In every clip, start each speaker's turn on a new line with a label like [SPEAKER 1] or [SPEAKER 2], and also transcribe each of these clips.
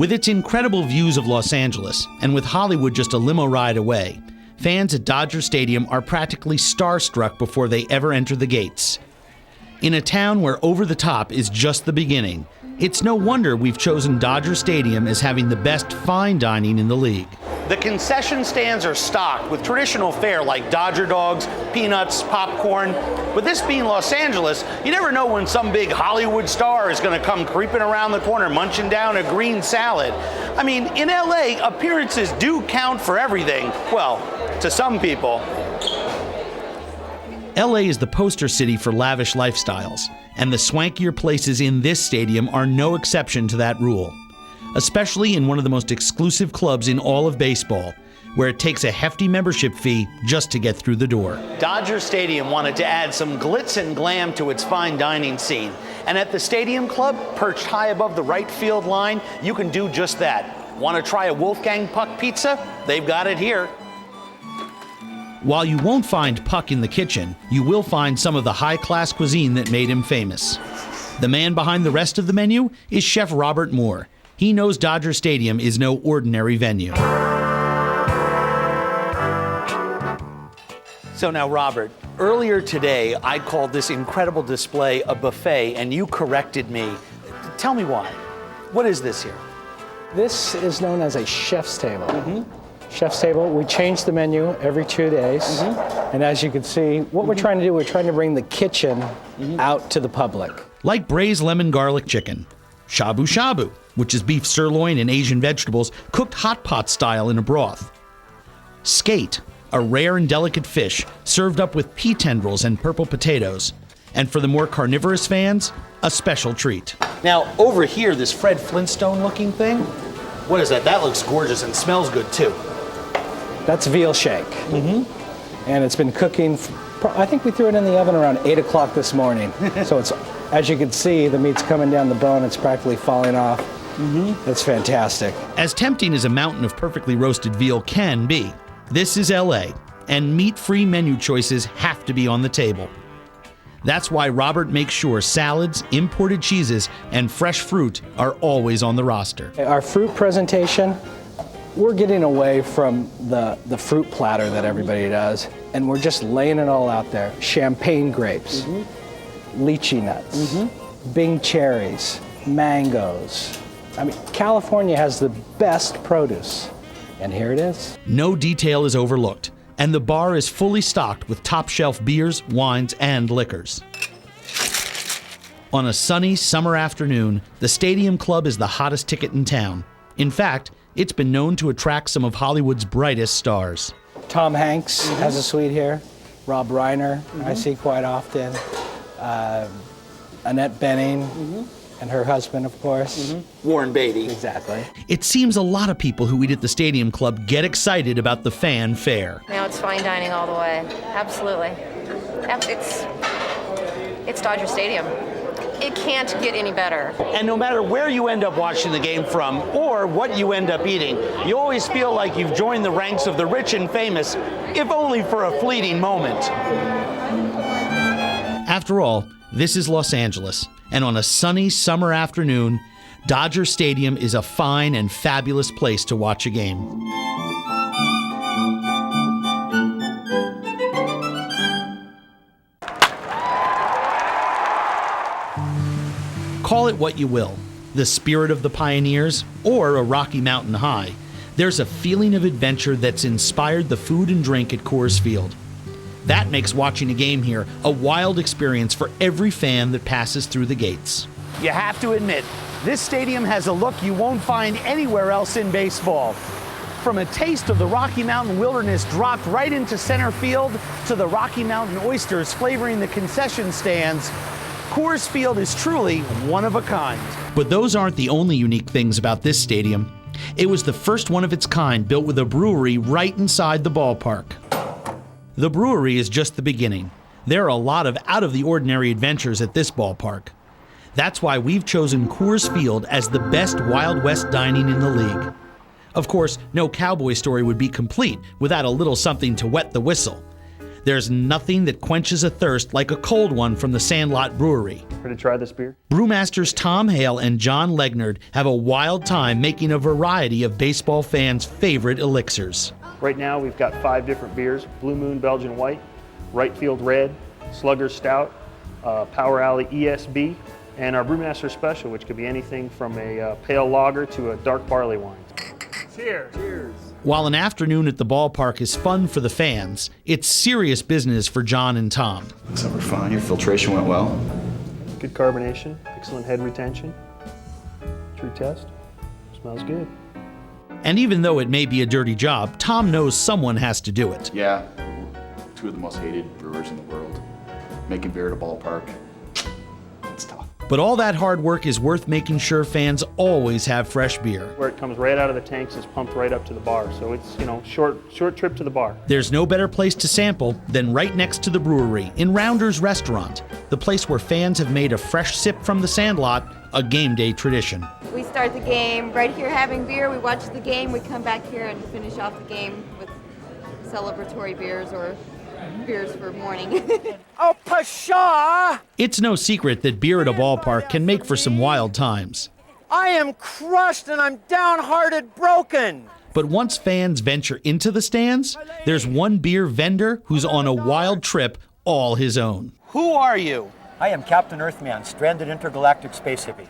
[SPEAKER 1] With its incredible views of Los Angeles, and with Hollywood just a limo ride away, fans at Dodger Stadium are practically starstruck before they ever enter the gates. In a town where over the top is just the beginning, it's no wonder we've chosen Dodger Stadium as having the best fine dining in the league.
[SPEAKER 2] The concession stands are stocked with traditional fare like Dodger dogs, peanuts, popcorn. With this being Los Angeles, you never know when some big Hollywood star is going to come creeping around the corner munching down a green salad. I mean, in LA, appearances do count for everything. Well, to some people.
[SPEAKER 1] LA is the poster city for lavish lifestyles, and the swankier places in this stadium are no exception to that rule. Especially in one of the most exclusive clubs in all of baseball, where it takes a hefty membership fee just to get through the door.
[SPEAKER 2] Dodger Stadium wanted to add some glitz and glam to its fine dining scene. And at the Stadium Club, perched high above the right field line, you can do just that. Want to try a Wolfgang Puck pizza? They've got it here.
[SPEAKER 1] While you won't find Puck in the kitchen, you will find some of the high-class cuisine that made him famous. The man behind the rest of the menu is Chef Robert Moore. He knows Dodger Stadium is no ordinary venue.
[SPEAKER 2] So now, Robert, earlier today I called this incredible display a buffet, and you corrected me. Tell me why. What is this here?
[SPEAKER 3] This is known as a chef's table. Chef's table, we change the menu every 2 days. And as you can see, what we're trying to do, we're trying to bring the kitchen out to the public.
[SPEAKER 1] Like braised lemon garlic chicken, shabu shabu, which is beef sirloin and Asian vegetables cooked hot pot style in a broth. Skate, a rare and delicate fish served up with pea tendrils and purple potatoes. And for the more carnivorous fans, a special treat.
[SPEAKER 2] Now, over here, this Fred Flintstone looking thing, what is that? That looks gorgeous and smells good too.
[SPEAKER 3] That's veal shake. And it's been cooking, I think we threw it in the oven around 8 o'clock this morning. So it's, as you can see, the meat's coming down the bone, it's practically falling off. It's fantastic.
[SPEAKER 1] As tempting as a mountain of perfectly roasted veal can be, this is LA, and meat-free menu choices have to be on the table. That's why Robert makes sure salads, imported cheeses, and fresh fruit are always on the roster.
[SPEAKER 3] Our fruit presentation, we're getting away from the fruit platter that everybody does, and we're just laying it all out there. Champagne grapes, lychee nuts, Bing cherries, mangoes. I mean, California has the best produce, and here it is.
[SPEAKER 1] No detail is overlooked, and the bar is fully stocked with top-shelf beers, wines, and liquors. On a sunny summer afternoon, the Stadium Club is the hottest ticket in town. In fact, it's been known to attract some of Hollywood's brightest stars.
[SPEAKER 3] Tom Hanks has a suite here. Rob Reiner, I see quite often. Annette Bening, and her husband, of course.
[SPEAKER 2] Warren Beatty.
[SPEAKER 3] Exactly.
[SPEAKER 1] It seems a lot of people who eat at the Stadium Club get excited about the fan fare.
[SPEAKER 4] Now it's fine dining all the way. Absolutely. It's Dodger Stadium. It can't get any better.
[SPEAKER 2] And no matter where you end up watching the game from or what you end up eating, you always feel like you've joined the ranks of the rich and famous, if only for a fleeting moment.
[SPEAKER 1] After all, this is Los Angeles, and on a sunny summer afternoon, Dodger Stadium is a fine and fabulous place to watch a game. Call it what you will, the spirit of the pioneers or a Rocky Mountain High, there's a feeling of adventure that's inspired the food and drink at Coors Field. That makes watching a game here a wild experience for every fan that passes through the gates.
[SPEAKER 2] You have to admit, this stadium has a look you won't find anywhere else in baseball. From a taste of the Rocky Mountain wilderness dropped right into center field to the Rocky Mountain oysters flavoring the concession stands, Coors Field is truly one of a kind.
[SPEAKER 1] But those aren't the only unique things about this stadium. It was the first one of its kind built with a brewery right inside the ballpark. The brewery is just the beginning. There are a lot of out-of-the-ordinary adventures at this ballpark. That's why we've chosen Coors Field as the best Wild West dining in the league. Of course, no cowboy story would be complete without a little something to wet the whistle. There's nothing that quenches a thirst like a cold one from the Sandlot Brewery.
[SPEAKER 5] Ready to try this beer?
[SPEAKER 1] Brewmasters Tom Hale and John Legnard have a wild time making a variety of baseball fans' favorite elixirs.
[SPEAKER 5] Right now we've got 5 different beers: Blue Moon Belgian White, Right Field Red, Slugger Stout, Power Alley ESB, and our Brewmaster Special, which could be anything from a pale lager to a dark barley wine. Cheers! Cheers!
[SPEAKER 1] While an afternoon at the ballpark is fun for the fans, it's serious business for John and Tom.
[SPEAKER 6] So we're fine. Your filtration went well.
[SPEAKER 5] Good carbonation, excellent head retention. True test. Smells good.
[SPEAKER 1] And even though it may be a dirty job, Tom knows someone has to do it.
[SPEAKER 6] Yeah, 2 of the most hated brewers in the world. Making beer at a ballpark, it's tough.
[SPEAKER 1] But all that hard work is worth making sure fans always have fresh beer.
[SPEAKER 5] Where it comes right out of the tanks is pumped right up to the bar. So it's, short trip to the bar.
[SPEAKER 1] There's no better place to sample than right next to the brewery in Rounder's Restaurant, the place where fans have made a fresh sip from the Sandlot a game day tradition.
[SPEAKER 7] We start the game right here having beer, we watch the game, we come back here and finish off the game with celebratory beers or beers for morning.
[SPEAKER 8] Oh, pshaw!
[SPEAKER 1] It's no secret that beer at a ballpark can make for some wild times.
[SPEAKER 8] I am crushed and I'm downhearted broken.
[SPEAKER 1] But once fans venture into the stands, there's one beer vendor who's on a wild trip all his own.
[SPEAKER 2] Who are you?
[SPEAKER 8] I am Captain Earthman, stranded intergalactic space hippie.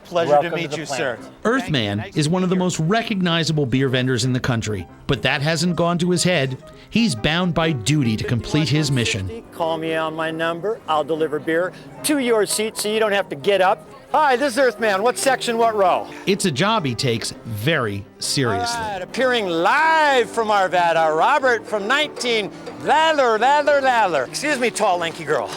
[SPEAKER 2] Pleasure
[SPEAKER 8] Welcome
[SPEAKER 2] to meet
[SPEAKER 8] to the
[SPEAKER 2] you, sir.
[SPEAKER 8] planet.
[SPEAKER 1] Earthman is one of the most recognizable beer vendors in the country, but that hasn't gone to his head. He's bound by duty to complete his mission.
[SPEAKER 8] Call me on my number. I'll deliver beer to your seat so you don't have to get up. Hi, this is Earthman. What section, what row?
[SPEAKER 1] It's a job he takes very seriously.
[SPEAKER 8] All right, appearing live from Arvada, Robert from 19 Lather. Excuse me, tall, lanky girl.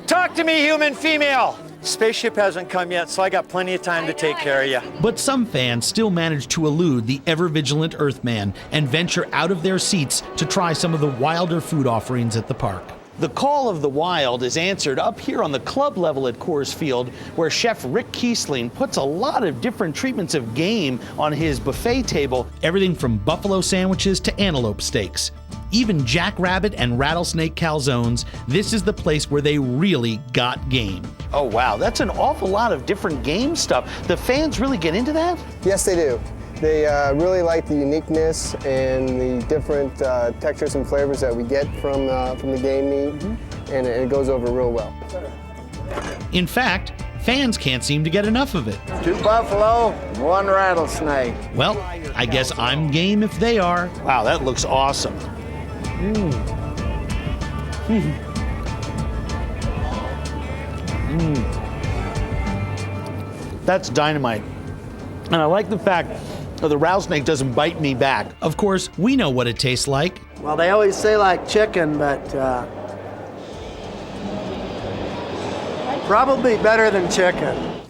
[SPEAKER 8] Talk to me, human female. Spaceship hasn't come yet, so I got plenty of time to take care of you.
[SPEAKER 1] But some fans still manage to elude the ever-vigilant Earthman and venture out of their seats to try some of the wilder food offerings at the park.
[SPEAKER 2] The call of the wild is answered up here on the club level at Coors Field, where Chef Rick Kiessling puts a lot of different treatments of game on his buffet table.
[SPEAKER 1] Everything from buffalo sandwiches to antelope steaks. Even jackrabbit and rattlesnake calzones, this is the place where they really got game.
[SPEAKER 2] Oh, wow, that's an awful lot of different game stuff. The fans really get into that?
[SPEAKER 9] Yes, they do. They really like the uniqueness and the different textures and flavors that we get from the game meat, and it goes over real well.
[SPEAKER 1] In fact, fans can't seem to get enough of it.
[SPEAKER 8] 2 buffalo, 1 rattlesnake.
[SPEAKER 1] Well, I guess I'm game if they are.
[SPEAKER 2] Wow, that looks awesome. That's dynamite. And I like the fact that the rattlesnake doesn't bite me back.
[SPEAKER 1] Of course, we know what it tastes like.
[SPEAKER 10] Well, they always say like chicken, but probably better than chicken.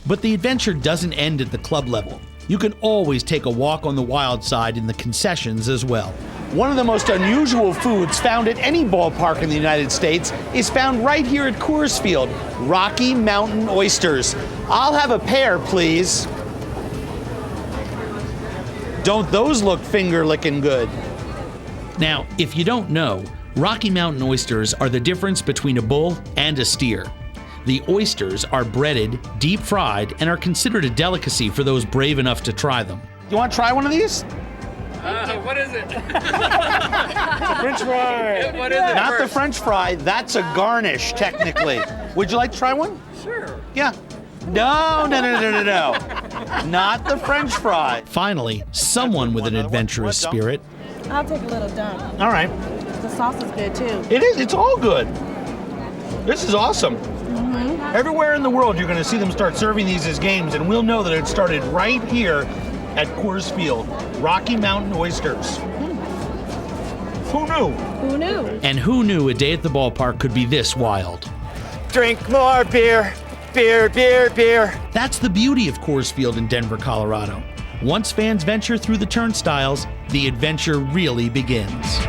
[SPEAKER 1] But the adventure doesn't end at the club level. You can always take a walk on the wild side in the concessions as well.
[SPEAKER 2] One of the most unusual foods found at any ballpark in the United States is found right here at Coors Field, Rocky Mountain oysters. I'll have a pair, please. Don't those look finger-licking good?
[SPEAKER 1] Now, if you don't know, Rocky Mountain oysters are the difference between a bull and a steer. The oysters are breaded, deep fried, and are considered a delicacy for those brave enough to try them.
[SPEAKER 2] You want to try one of these?
[SPEAKER 11] What is it?
[SPEAKER 5] French fry.
[SPEAKER 11] What is it?
[SPEAKER 2] Not the French fry, that's a garnish, technically. Would you like to try one?
[SPEAKER 11] Sure.
[SPEAKER 2] Yeah. No. Not the French fry.
[SPEAKER 1] Finally, someone with an adventurous spirit.
[SPEAKER 12] I'll take a little dump.
[SPEAKER 2] All right.
[SPEAKER 12] The sauce is good too.
[SPEAKER 2] It is, it's all good. This is awesome. Everywhere in the world you're going to see them start serving these as games, and we'll know that it started right here at Coors Field. Rocky Mountain oysters. Who knew?
[SPEAKER 12] Who knew?
[SPEAKER 1] And who knew a day at the ballpark could be this wild?
[SPEAKER 8] Drink more beer. Beer.
[SPEAKER 1] That's the beauty of Coors Field in Denver, Colorado. Once fans venture through the turnstiles, the adventure really begins.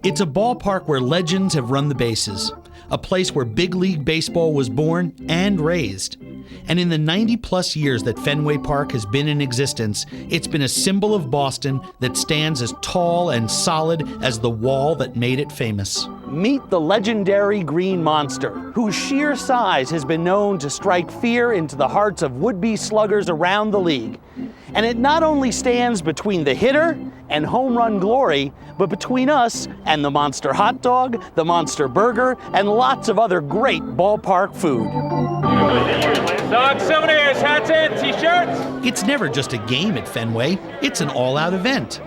[SPEAKER 1] It's a ballpark where legends have run the bases, a place where big league baseball was born and raised. And in the 90-plus years that Fenway Park has been in existence, it's been a symbol of Boston that stands as tall and solid as the wall that made it famous.
[SPEAKER 2] Meet the legendary Green Monster, whose sheer size has been known to strike fear into the hearts of would-be sluggers around the league. And it not only stands between the hitter and home run glory, but between us and the Monster hot dog, the Monster burger, and lots of other great ballpark food.
[SPEAKER 11] Dog souvenirs, hats and t-shirts.
[SPEAKER 1] It's never just a game at Fenway, it's an all-out event.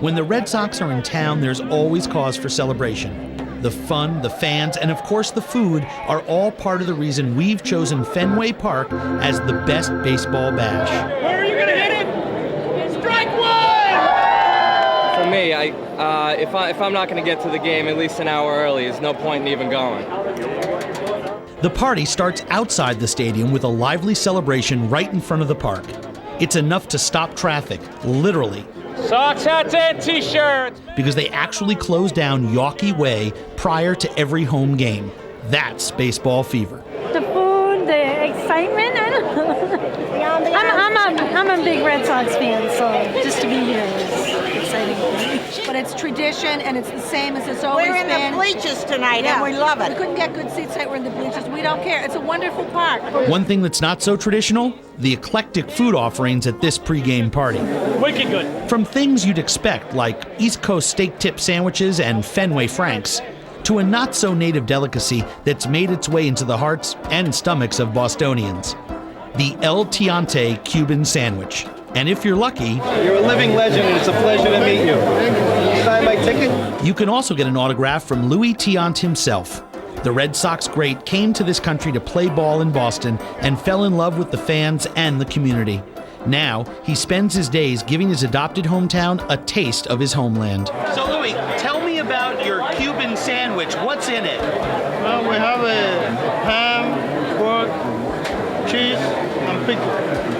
[SPEAKER 1] When the Red Sox are in town, there's always cause for celebration. The fun, the fans, and of course the food are all part of the reason we've chosen Fenway Park as the best baseball bash.
[SPEAKER 11] Where are you gonna hit it? Strike one!
[SPEAKER 13] For me, if I'm not going to get to the game at least an hour early, there's no point in even going.
[SPEAKER 1] The party starts outside the stadium with a lively celebration right in front of the park. It's enough to stop traffic, literally.
[SPEAKER 11] Sox hats and t-shirts.
[SPEAKER 1] Because they actually close down Yawkey Way prior to every home game. That's baseball fever.
[SPEAKER 14] The food, the excitement, I don't know. I'm a big Red Sox fan, so just to be here is exciting for me.
[SPEAKER 12] But it's tradition, and it's the same as it's always been.
[SPEAKER 15] We're in the bleachers tonight, and we love it.
[SPEAKER 12] We couldn't get good seats tonight. We're in the bleachers. We don't care. It's a wonderful park.
[SPEAKER 1] One thing that's not so traditional, the eclectic food offerings at this pregame party.
[SPEAKER 11] Wicked good.
[SPEAKER 1] From things you'd expect, like East Coast steak tip sandwiches and Fenway Franks, to a not-so-native delicacy that's made its way into the hearts and stomachs of Bostonians. The El Tiante Cuban sandwich. And if you're lucky,
[SPEAKER 10] You're a living legend, and it's a pleasure to meet you. Sign my ticket?
[SPEAKER 1] you can also get an autograph from Louis Tiant himself. The Red Sox great came to this country to play ball in Boston and fell in love with the fans and the community. Now, he spends his days giving his adopted hometown a taste of his homeland.
[SPEAKER 2] So Louis, tell me about your Cuban sandwich. What's in it?
[SPEAKER 10] Well, we have a ham, pork, cheese, and pickle.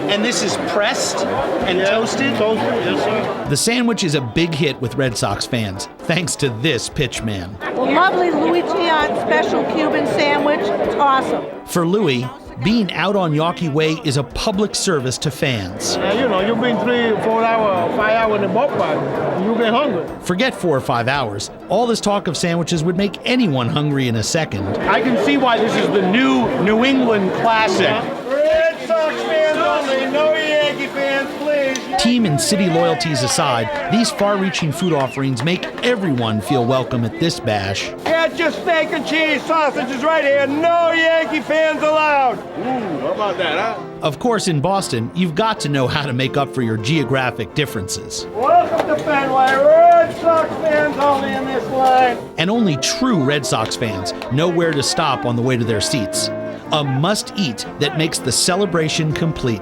[SPEAKER 2] And this is pressed and toasted?
[SPEAKER 10] Toasted, yes, sir.
[SPEAKER 1] The sandwich is a big hit with Red Sox fans, thanks to this pitchman.
[SPEAKER 12] Lovely Louis Tiant special Cuban sandwich. It's awesome.
[SPEAKER 1] For Louis, being out on Yawkey Way is a public service to fans.
[SPEAKER 10] You've been 3, 4 hours, 5 hours in the ballpark, and you get hungry.
[SPEAKER 1] Forget 4 or 5 hours. All this talk of sandwiches would make anyone hungry in a second.
[SPEAKER 2] I can see why this is the new New England classic.
[SPEAKER 10] Red Sox fans only, no Yankee fans, please.
[SPEAKER 1] Team and city loyalties aside, these far-reaching food offerings make everyone feel welcome at this bash.
[SPEAKER 10] Get your steak and cheese sausages right here, no Yankee fans allowed. Ooh, how about that, huh?
[SPEAKER 1] Of course, in Boston, you've got to know how to make up for your geographic differences.
[SPEAKER 10] Welcome to Fenway, Red Sox fans only in this line.
[SPEAKER 1] And only true Red Sox fans know where to stop on the way to their seats. A must-eat that makes the celebration complete.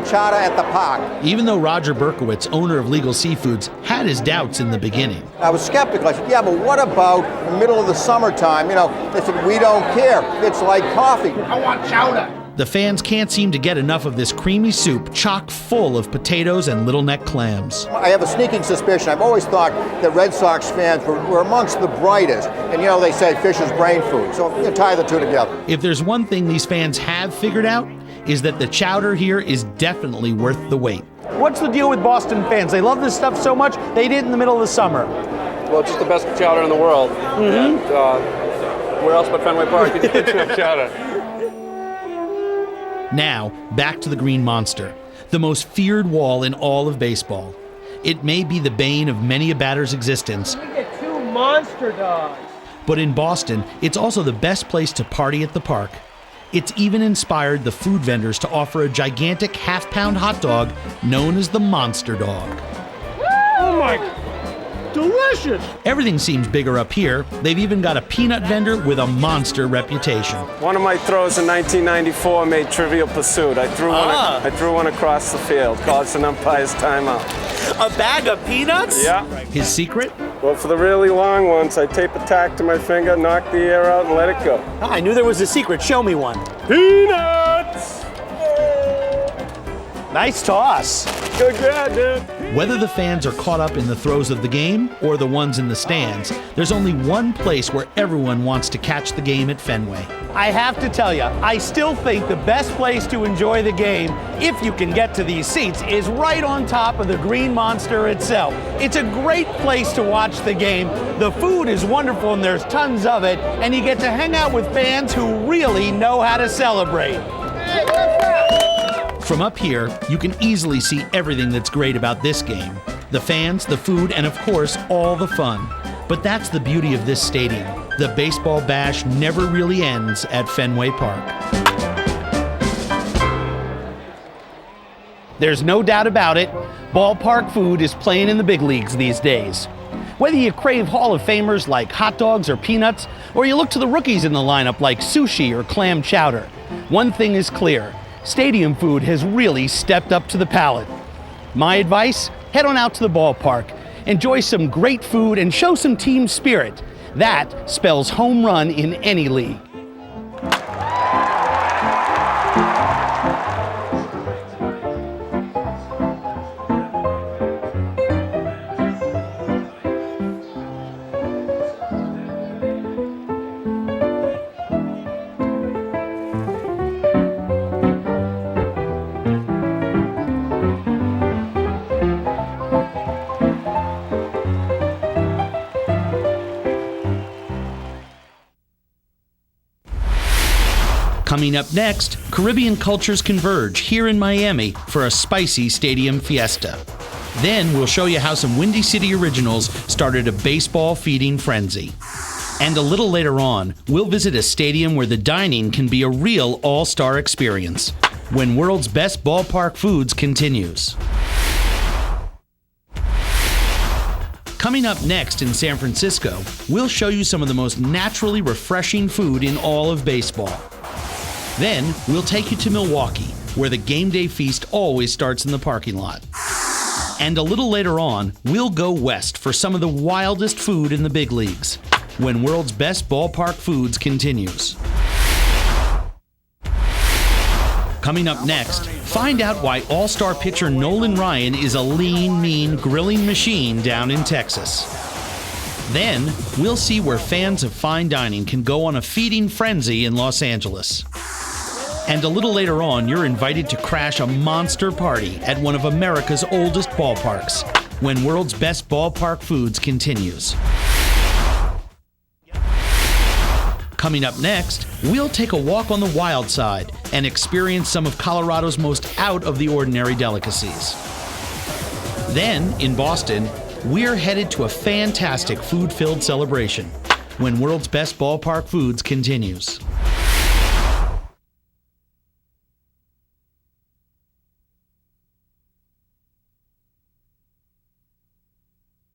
[SPEAKER 8] Chowder at the park.
[SPEAKER 1] Even though Roger Berkowitz, owner of Legal Seafoods, had his doubts in the beginning.
[SPEAKER 8] I was skeptical. I said, yeah, but what about the middle of the summertime? They said, we don't care. It's like coffee.
[SPEAKER 10] I want chowder.
[SPEAKER 1] The fans can't seem to get enough of this creamy soup chock full of potatoes and little neck clams.
[SPEAKER 8] I have a sneaking suspicion. I've always thought that Red Sox fans were amongst the brightest. And they say fish is brain food. So you tie the two together.
[SPEAKER 1] If there's one thing these fans have figured out, is that the chowder here is definitely worth the wait.
[SPEAKER 2] What's the deal with Boston fans? They love this stuff so much, they did it in the middle of the summer.
[SPEAKER 13] Well, it's just the best chowder in the world. And, where else but Fenway Park did you get your chowder?
[SPEAKER 1] Now, back to the Green Monster, the most feared wall in all of baseball. It may be the bane of many a batter's existence.
[SPEAKER 10] We get 2 monster dogs.
[SPEAKER 1] But in Boston, it's also the best place to party at the park. It's even inspired the food vendors to offer a gigantic half-pound hot dog known as the Monster Dog.
[SPEAKER 10] Oh my, delicious.
[SPEAKER 1] Everything seems bigger up here. They've even got a peanut vendor with a monster reputation.
[SPEAKER 16] One of my throws in 1994 made Trivial Pursuit. I threw one across the field, caused an umpire's timeout.
[SPEAKER 2] A bag of peanuts?
[SPEAKER 16] Yeah.
[SPEAKER 1] His secret?
[SPEAKER 16] Well, for the really long ones, I tape a tack to my finger, knock the air out, and let it go.
[SPEAKER 2] I knew there was a secret. Show me one.
[SPEAKER 16] Peanuts!
[SPEAKER 2] Nice toss.
[SPEAKER 16] Good grab, dude.
[SPEAKER 1] Whether the fans are caught up in the throes of the game or the ones in the stands, there's only one place where everyone wants to catch the game at Fenway.
[SPEAKER 2] I have to tell you, I still think the best place to enjoy the game, if you can get to these seats, is right on top of the Green Monster itself. It's a great place to watch the game. The food is wonderful and there's tons of it, and you get to hang out with fans who really know how to celebrate.
[SPEAKER 1] From up here, you can easily see everything that's great about this game. The fans, the food, and of course, all the fun. But that's the beauty of this stadium. The baseball bash never really ends at Fenway Park.
[SPEAKER 2] There's no doubt about it, ballpark food is playing in the big leagues these days. Whether you crave Hall of Famers like hot dogs or peanuts, or you look to the rookies in the lineup like sushi or clam chowder, one thing is clear. Stadium food has really stepped up to the palate. My advice? Head on out to the ballpark, enjoy some great food, and show some team spirit. That spells home run in any league.
[SPEAKER 1] Coming up next, Caribbean cultures converge here in Miami for a spicy stadium fiesta. Then we'll show you how some Windy City originals started a baseball feeding frenzy. And a little later on, we'll visit a stadium where the dining can be a real all-star experience when World's Best Ballpark Foods continues. Coming up next in San Francisco, we'll show you some of the most naturally refreshing food in all of baseball. Then, we'll take you to Milwaukee, where the game day feast always starts in the parking lot. And a little later on, we'll go west for some of the wildest food in the big leagues, when World's Best Ballpark Foods continues. Coming up next, find out why all-star pitcher Nolan Ryan is a lean, mean grilling machine down in Texas. Then, we'll see where fans of fine dining can go on a feeding frenzy in Los Angeles. And a little later on, you're invited to crash a monster party at one of America's oldest ballparks, when World's Best Ballpark Foods continues. Coming up next, we'll take a walk on the wild side and experience some of Colorado's most out-of-the-ordinary delicacies. Then, in Boston, we're headed to a fantastic food-filled celebration when World's Best Ballpark Foods continues.